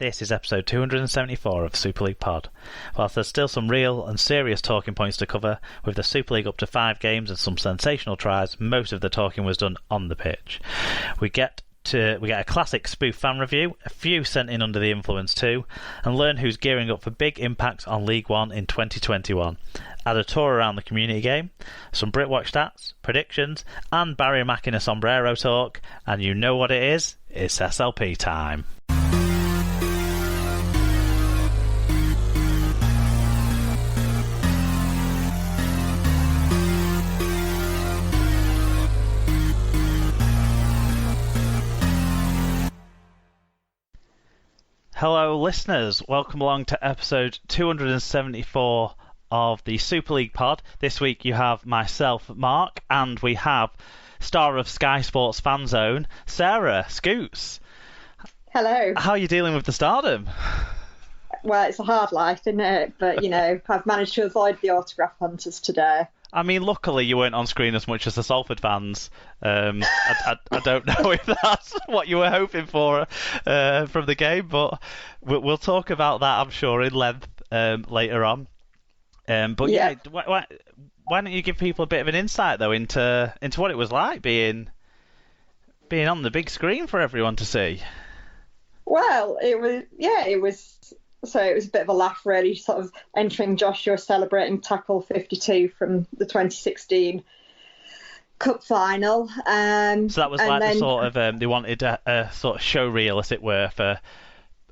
This is episode 274 of Super League Pod. Whilst there's still some real and serious talking points to cover, with the Super League up to 5 games and some sensational tries, most of the talking was done on the pitch. We get a classic spoof fan review, a few sent in under the influence too, and learn who's gearing up for big impacts on League One in 2021. Add a tour around the community game, some Brit Watch stats, predictions, and Barry Mack in a sombrero talk, and you know what it is? It's SLP time. Hello listeners, welcome along to episode 274 of the Super League Pod. This week you have myself, Mark, and we have star of Sky Sports Fan Zone, Sarah Scoots. Hello. How are you dealing with the stardom? Well, it's a hard life, isn't it? But, you know, I've managed to avoid the autograph hunters today. I mean, luckily you weren't on screen as much as the Salford fans. I don't know if that's what you were hoping for from the game, but we'll talk about that, I'm sure, in length later on. But yeah, why don't you give people a bit of an insight though into what it was like being on the big screen for everyone to see? Well, it was a bit of a laugh, really, sort of entering Joshua celebrating tackle 52 from the 2016 Cup final. So that was like the sort of they wanted a sort of show reel, as it were, for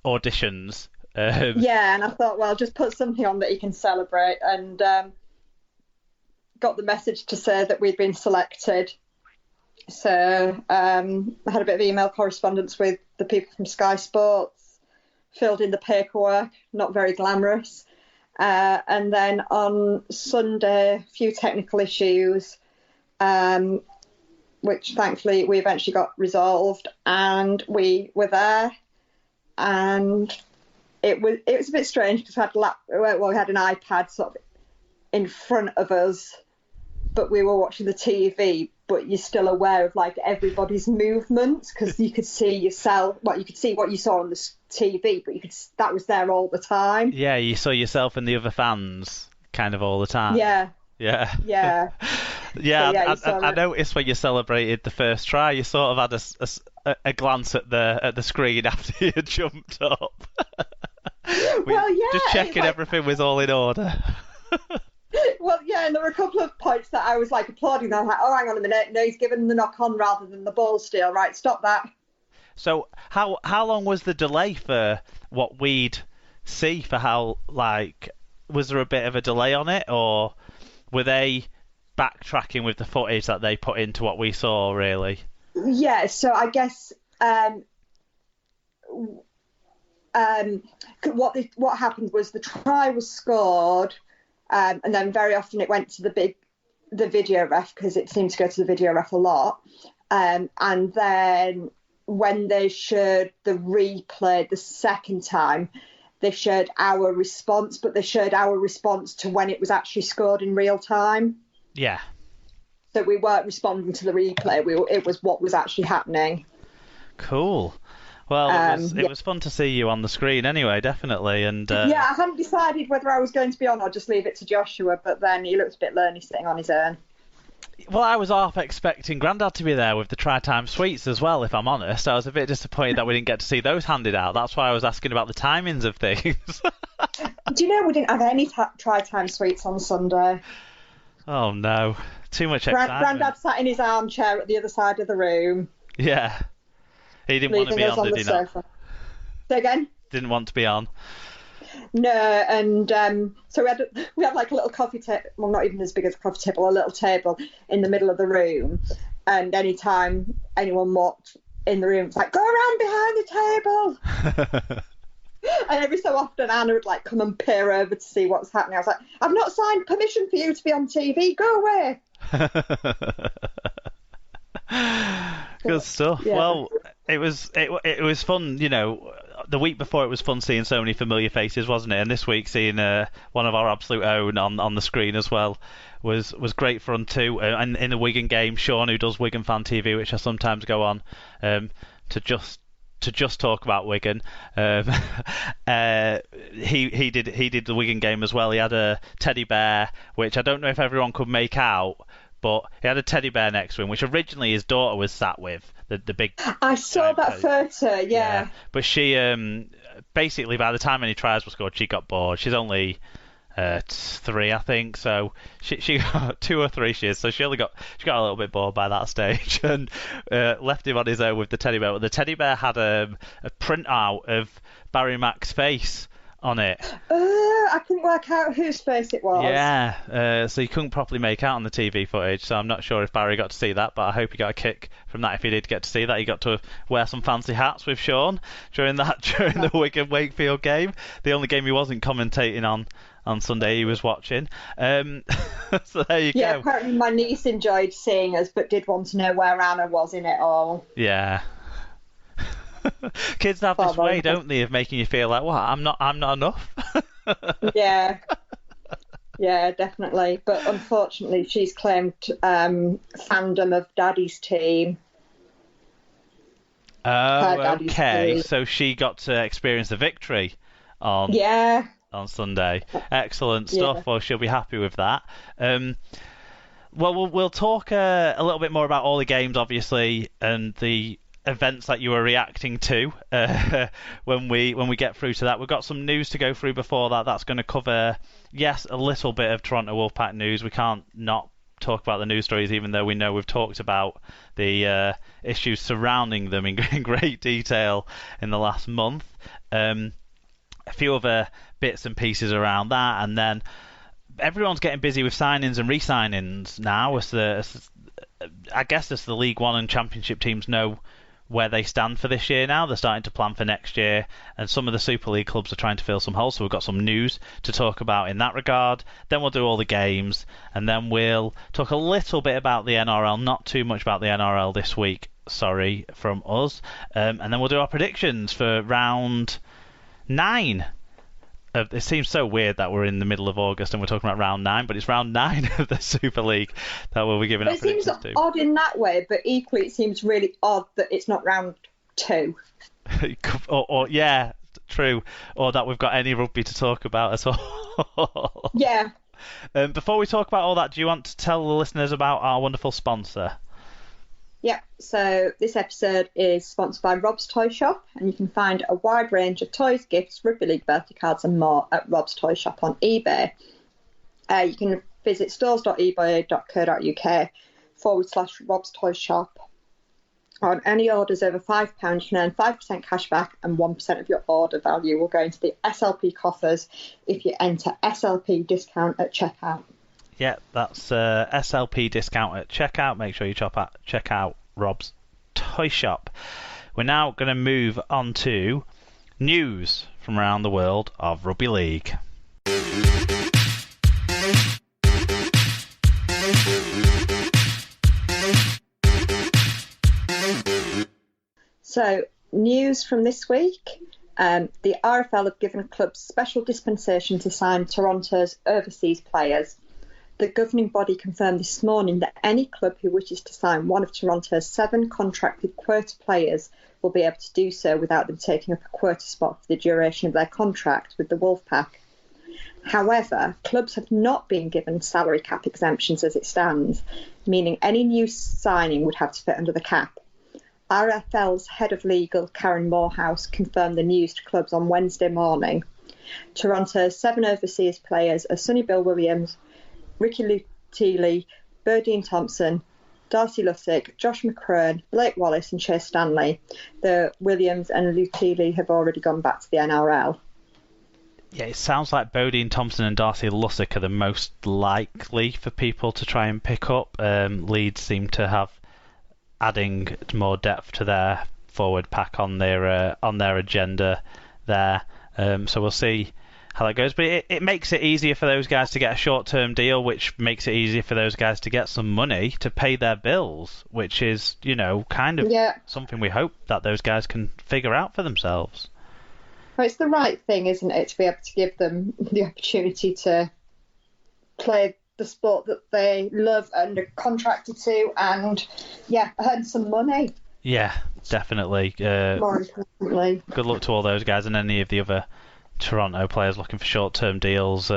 auditions. Yeah, and I thought, well, just put something on that you can celebrate, and got the message to say that we'd been selected. So I had a bit of email correspondence with the people from Sky Sports, filled in the paperwork, not very glamorous. And then on Sunday, a few technical issues, which thankfully we eventually got resolved, and we were there. And it was a bit strange because we had an iPad sort of in front of us, but we were watching the TV. But you're still aware of like everybody's movements because you could see yourself. Well, you could see what you saw on the TV, but that was there all the time. Yeah, you saw yourself and the other fans kind of all the time. Yeah. Yeah. Yeah. Yeah, so, I noticed when you celebrated the first try, you sort of had a glance at the screen after you jumped up. Well, yeah. Just checking everything was all in order. Well, yeah, and there were a couple of points that I was like applauding. I was like, oh, hang on a minute. No, he's given the knock on rather than the ball steal. Right, stop that. So how long was the delay for what we'd see? For how, like, was there a bit of a delay on it, or were they backtracking with the footage that they put into what we saw, really? Yeah, so I guess what happened was the try was scored, and then very often it went to the video ref because it seemed to go to the video ref a lot, and then when they showed the replay the second time, they showed our response, but they showed our response to when it was actually scored in real time. Yeah. So we weren't responding to the replay. It was what was actually happening. Cool. Well, it was fun to see you on the screen anyway, definitely. And yeah, I hadn't decided whether I was going to be on or just leave it to Joshua, but then he looked a bit lonely sitting on his own. Well, I was half expecting Grandad to be there with the Tri-Time sweets as well, if I'm honest. I was a bit disappointed that we didn't get to see those handed out. That's why I was asking about the timings of things. Do you know we didn't have any Tri-Time sweets on Sunday? Oh, no. Too much excitement. Grandad sat in his armchair at the other side of the room. Yeah. He didn't want to be on, did he not? Say again? Didn't want to be on. No, and so we had like a little coffee table, well, not even as big as a coffee table, a little table in the middle of the room, and anytime anyone walked in the room, it's like, go around behind the table. And every so often Anna would like come and peer over to see what's happening. I was like, I've not signed permission for you to be on TV, go away. Good stuff. Yeah. Well, it was fun, you know. The week before it was fun seeing so many familiar faces, wasn't it? And this week seeing one of our absolute own on the screen as well was great fun too. And in the Wigan game, Sean, who does Wigan Fan TV, which I sometimes go on, to just to just talk about Wigan. He did the Wigan game as well. He had a teddy bear, which I don't know if everyone could make out, but he had a teddy bear next to him, which originally his daughter was sat with. The big. I saw that photo. Yeah. But she basically, by the time any tries were scored, she got bored. She's only 3, I think, so she got 2 or 3 she is, so she got a little bit bored by that stage and left him on his own with the teddy bear. But the teddy bear had a printout of Barry Mack's face on it. I couldn't work out whose face it was. Yeah, so you couldn't properly make out on the TV footage, so I'm not sure if Barry got to see that, but I hope he got a kick from that if he did get to see that. He got to wear some fancy hats with Sean during the Wigan-Wakefield game, the only game he wasn't commentating on Sunday he was watching. So there you go. Yeah, apparently my niece enjoyed seeing us, but did want to know where Anna was in it all. Yeah. Kids have this way, don't they, of making you feel like, what? I'm not enough. Yeah, definitely. But unfortunately, she's claimed fandom of Daddy's team. Oh, okay. Team. So she got to experience the victory on Sunday. Excellent stuff. Yeah. Well, she'll be happy with that. Well, we'll talk a little bit more about all the games, obviously, and the events that you were reacting to when we get through to that. We've got some news to go through before that. That's going to cover, yes, a little bit of Toronto Wolfpack news. We can't not talk about the news stories, even though we know we've talked about the issues surrounding them in great detail in the last month. A few other bits and pieces around that, and then everyone's getting busy with signings and re-signings now. I guess as the League One and Championship teams know where they stand for this year now, they're starting to plan for next year, and some of the Super League clubs are trying to fill some holes, so we've got some news to talk about in that regard. Then we'll do all the games, and then we'll talk a little bit about the NRL, not too much about the NRL this week, sorry, from us, and then we'll do our predictions for round 9. It seems so weird that we're in the middle of August and we're talking about round 9, but it's round 9 of the Super League that we'll be giving our predictions to. It seems odd in that way, but equally it seems really odd that it's not round 2. or yeah, true. Or that we've got any rugby to talk about at all. Yeah. Before we talk about all that, do you want to tell the listeners about our wonderful sponsor? Yeah, so this episode is sponsored by Rob's Toy Shop, and you can find a wide range of toys, gifts, Rugby League birthday cards and more at Rob's Toy Shop on eBay. You can visit stores.ebay.co.uk/Rob's Toy Shop. On any orders over £5, you can earn 5% cash back, and 1% of your order value will go into the SLP coffers if you enter SLP discount at checkout. Yeah, that's SLP discount at checkout. Make sure you check out Rob's Toy Shop. We're now going to move on to news from around the world of Rugby League. So, news from this week. The RFL have given clubs special dispensation to sign Toronto's overseas players. The governing body confirmed this morning that any club who wishes to sign one of Toronto's 7 contracted quota players will be able to do so without them taking up a quota spot for the duration of their contract with the Wolfpack. However, clubs have not been given salary cap exemptions as it stands, meaning any new signing would have to fit under the cap. RFL's head of legal, Karen Morehouse, confirmed the news to clubs on Wednesday morning. Toronto's 7 overseas players are Sonny Bill Williams, Ricky Luteely, Bodine Thompson, Darcy Lussick, Josh McCrone, Blake Wallace and Chase Stanley. The Williams and Luteely have already gone back to the NRL. Yeah, it sounds like Bodine Thompson and Darcy Lussick are the most likely for people to try and pick up. Leeds seem to have adding more depth to their forward pack on their agenda there. So we'll see how that goes, but it makes it easier for those guys to get a short-term deal, which makes it easier for those guys to get some money to pay their bills, which is, kind of something we hope that those guys can figure out for themselves. Well, it's the right thing, isn't it, to be able to give them the opportunity to play the sport that they love and are contracted to, and earn some money. Yeah, definitely. More importantly. Good luck to all those guys and any of the other Toronto players looking for short-term deals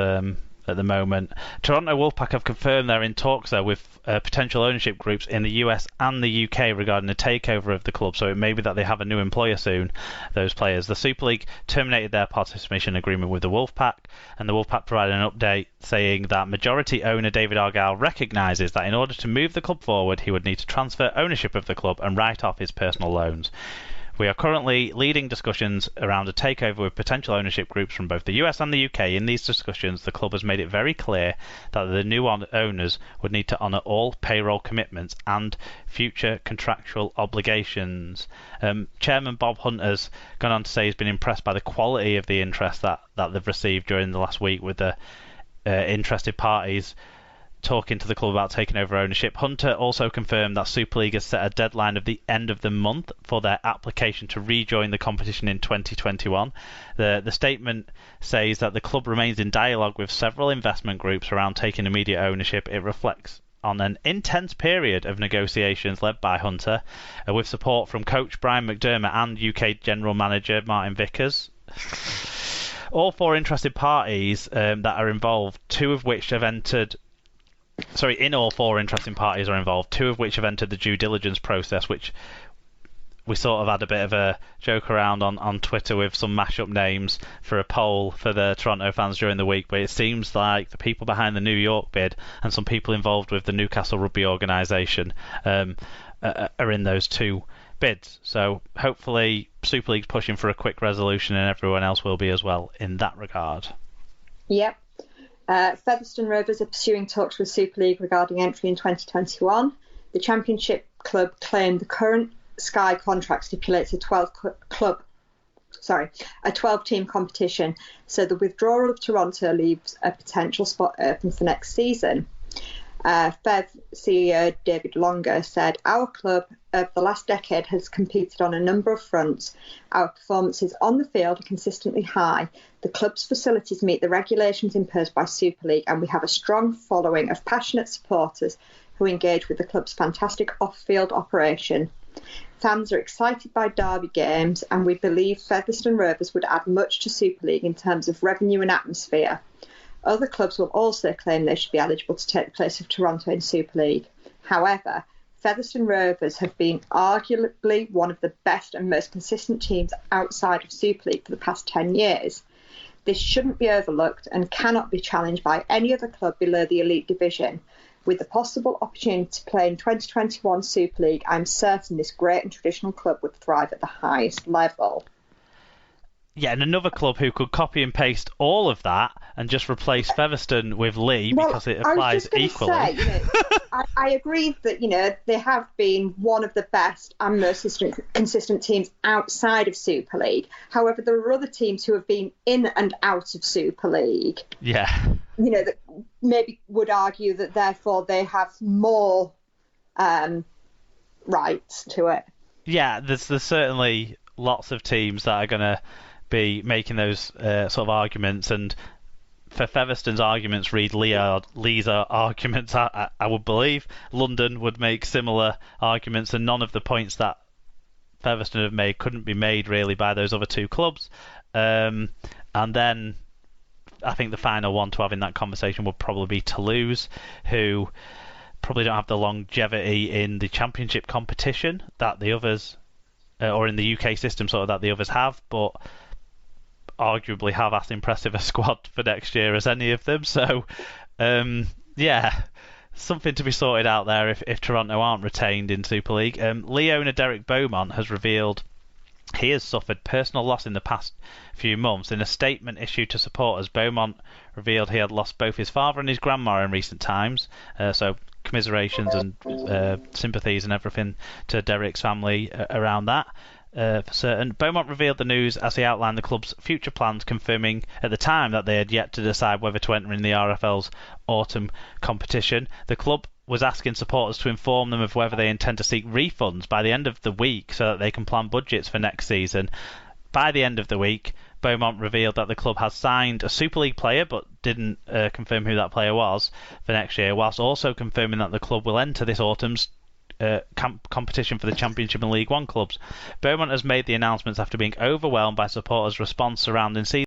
at the moment. Toronto Wolfpack have confirmed they're in talks though with potential ownership groups in the US and the UK regarding a takeover of the club, so it may be that they have a new employer soon, those players. The Super League terminated their participation agreement with the Wolfpack, and the Wolfpack provided an update saying that majority owner David Argyle recognises that in order to move the club forward he would need to transfer ownership of the club and write off his personal loans. We are currently leading discussions around a takeover with potential ownership groups from both the US and the UK. In these discussions, the club has made it very clear that the new owners would need to honour all payroll commitments and future contractual obligations. Chairman Bob Hunter's gone on to say he's been impressed by the quality of the interest that they've received during the last week with the interested parties talking to the club about taking over ownership. Hunter also confirmed that Super League has set a deadline of the end of the month for their application to rejoin the competition in 2021. The statement says that the club remains in dialogue with several investment groups around taking immediate ownership. It reflects on an intense period of negotiations led by Hunter, with support from coach Brian McDermott and UK General Manager Martin Vickers. All four interested parties that are involved, in all four interesting parties are involved, two of which have entered the due diligence process, which we sort of had a bit of a joke around on Twitter with some mashup names for a poll for the Toronto fans during the week, but it seems like the people behind the New York bid and some people involved with the Newcastle Rugby organisation are in those two bids. So hopefully Super League's pushing for a quick resolution and everyone else will be as well in that regard. Yep. Featherstone Rovers are pursuing talks with Super League regarding entry in 2021. The Championship club claimed the current Sky contract stipulates a 12-team competition, so the withdrawal of Toronto leaves a potential spot open for next season. Fev CEO David Longer said, "Our club over the last decade has competed on a number of fronts. Our performances on the field are consistently high. The club's facilities meet the regulations imposed by Super League, and we have a strong following of passionate supporters who engage with the club's fantastic off-field operation. Fans are excited by derby games, and we believe Featherstone Rovers would add much to Super League in terms of revenue and atmosphere. Other clubs will also claim they should be eligible to take the place of Toronto in Super League. However, Featherstone Rovers have been arguably one of the best and most consistent teams outside of Super League for the past 10 years. This shouldn't be overlooked and cannot be challenged by any other club below the elite division. With the possible opportunity to play in 2021 Super League, I'm certain this great and traditional club would thrive at the highest level." Yeah, and another club who could copy and paste all of that and just replace Featherstone with Lee because it applies equally. Say, I agree that they have been one of the best and most consistent teams outside of Super League. However, there are other teams who have been in and out of Super League. Yeah. That maybe would argue that therefore they have more rights to it. Yeah, there's certainly lots of teams that are going to be making those sort of arguments, and for Featherstone's arguments read Lee's arguments, I would believe London would make similar arguments, and none of the points that Featherstone have made couldn't be made really by those other two clubs. And then I think the final one to have in that conversation would probably be Toulouse, who probably don't have the longevity in the Championship competition that the others, or in the UK system sort of that the others have, but arguably have as impressive a squad for next year as any of them. So, something to be sorted out there if Toronto aren't retained in Super League. Lee owner Derek Beaumont has revealed he has suffered personal loss in the past few months. In a statement issued to supporters, Beaumont revealed he had lost both his father and his grandma in recent times. So commiserations and sympathies and everything to Derek's family around that. For certain. Beaumont revealed the news as he outlined the club's future plans, confirming at the time that they had yet to decide whether to enter in the RFL's autumn competition. The club was asking supporters to inform them of whether they intend to seek refunds by the end of the week so that they can plan budgets for next season. By the end of the week, Beaumont revealed that the club has signed a Super League player but didn't confirm who that player was for next year, whilst also confirming that the club will enter this autumn's competition for the Championship and League One clubs. Beaumont has made the announcements after being overwhelmed by supporters' response surrounding season